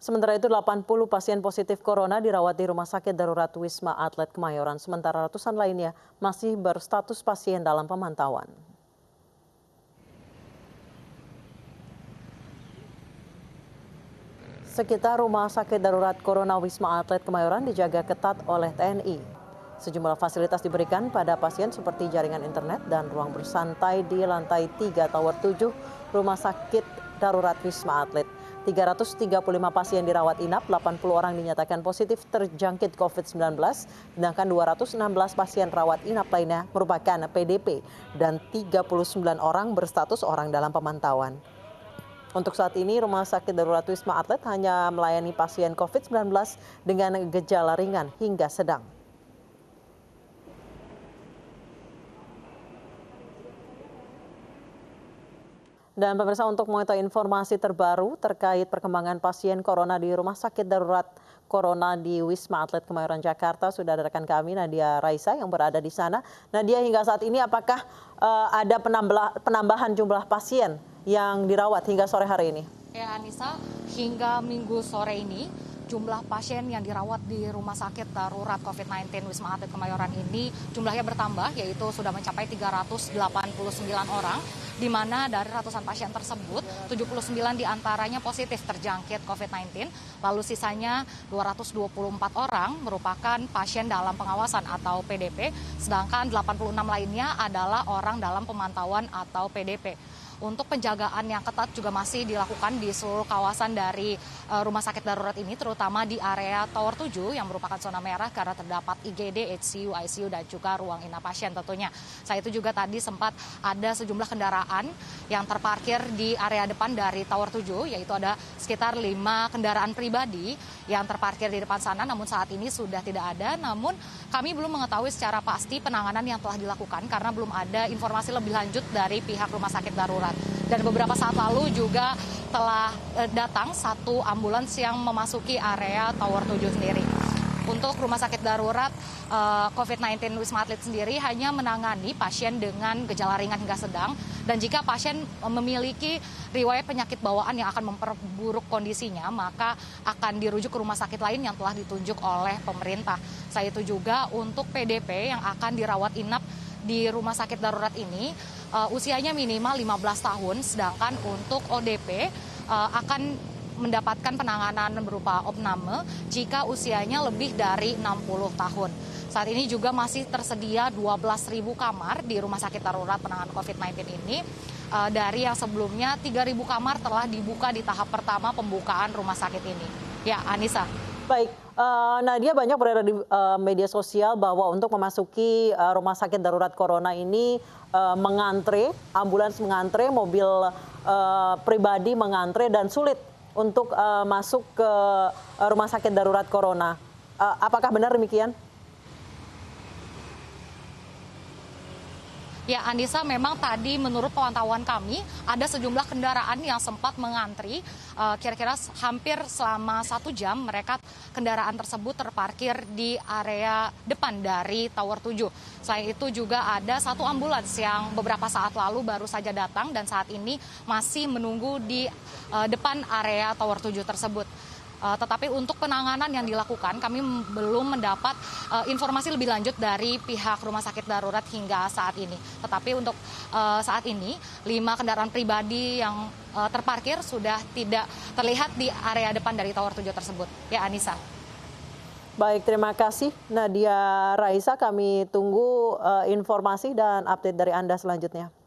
Sementara itu 80 pasien positif corona dirawat di Rumah Sakit Darurat Wisma Atlet Kemayoran, sementara ratusan lainnya masih berstatus pasien dalam pemantauan. Sekitar Rumah Sakit Darurat Corona Wisma Atlet Kemayoran dijaga ketat oleh TNI. Sejumlah fasilitas diberikan pada pasien seperti jaringan internet dan ruang bersantai di lantai 3 Tower 7 Rumah Sakit Darurat Wisma Atlet. 335 pasien dirawat inap, 80 orang dinyatakan positif terjangkit COVID-19, sedangkan 216 pasien rawat inap lainnya merupakan PDP dan 39 orang berstatus orang dalam pemantauan. Untuk saat ini, Rumah Sakit Darurat Wisma Atlet hanya melayani pasien COVID-19 dengan gejala ringan hingga sedang. Dan pemirsa, untuk mengetahui informasi terbaru terkait perkembangan pasien corona di Rumah Sakit Darurat Corona di Wisma Atlet Kemayoran Jakarta, sudah ada rekan kami Nadia Raisa yang berada di sana. Nadia, hingga saat ini apakah ada penambahan jumlah pasien yang dirawat hingga sore hari ini? Ya, Anissa, hingga Minggu sore ini jumlah pasien yang dirawat di Rumah Sakit Darurat COVID-19 Wisma Atlet Kemayoran ini jumlahnya bertambah, yaitu sudah mencapai 389 orang, di mana dari ratusan pasien tersebut 79 diantaranya positif terjangkit COVID-19, lalu sisanya 224 orang merupakan pasien dalam pengawasan atau PDP, sedangkan 86 lainnya adalah orang dalam pemantauan atau PDP. Untuk penjagaan yang ketat juga masih dilakukan di seluruh kawasan dari rumah sakit darurat ini, terutama di area Tower 7 yang merupakan zona merah karena terdapat IGD, HCU, ICU, dan juga ruang inap pasien tentunya. Saat itu juga tadi sempat ada sejumlah kendaraan yang terparkir di area depan dari Tower 7, yaitu ada sekitar 5 kendaraan pribadi yang terparkir di depan sana, namun saat ini sudah tidak ada. Namun kami belum mengetahui secara pasti penanganan yang telah dilakukan karena belum ada informasi lebih lanjut dari pihak rumah sakit darurat. Dan beberapa saat lalu juga telah datang satu ambulans yang memasuki area Tower 7 sendiri. Untuk rumah sakit darurat COVID-19 Wisma Atlet sendiri hanya menangani pasien dengan gejala ringan hingga sedang, dan jika pasien memiliki riwayat penyakit bawaan yang akan memperburuk kondisinya, maka akan dirujuk ke rumah sakit lain yang telah ditunjuk oleh pemerintah. Selain itu juga untuk PDP yang akan dirawat inap di rumah sakit darurat ini usianya minimal 15 tahun, sedangkan untuk ODP akan mendapatkan penanganan berupa opname jika usianya lebih dari 60 tahun. Saat ini juga masih tersedia 12.000 kamar di rumah sakit darurat penanganan COVID-19 ini. Dari yang sebelumnya 3.000 kamar telah dibuka di tahap pertama pembukaan rumah sakit ini. Ya, Anissa. Baik, Nadia, banyak beredar di media sosial bahwa untuk memasuki rumah sakit darurat corona ini mengantre, ambulans mengantre, mobil pribadi mengantre dan sulit untuk masuk ke rumah sakit darurat corona. Apakah benar demikian? Ya, Anissa, memang tadi menurut pantauan kami ada sejumlah kendaraan yang sempat mengantri, kira-kira hampir selama 1 jam kendaraan tersebut terparkir di area depan dari Tower 7. Selain itu juga ada satu ambulans yang beberapa saat lalu baru saja datang dan saat ini masih menunggu di depan area Tower 7 tersebut. Tetapi untuk penanganan yang dilakukan kami belum mendapat informasi lebih lanjut dari pihak rumah sakit darurat hingga saat ini. Tetapi untuk saat ini 5 kendaraan pribadi yang terparkir sudah tidak terlihat di area depan dari Tower 7 tersebut. Ya, Anissa. Baik, terima kasih Nadia Raisa. Kami tunggu informasi dan update dari Anda selanjutnya.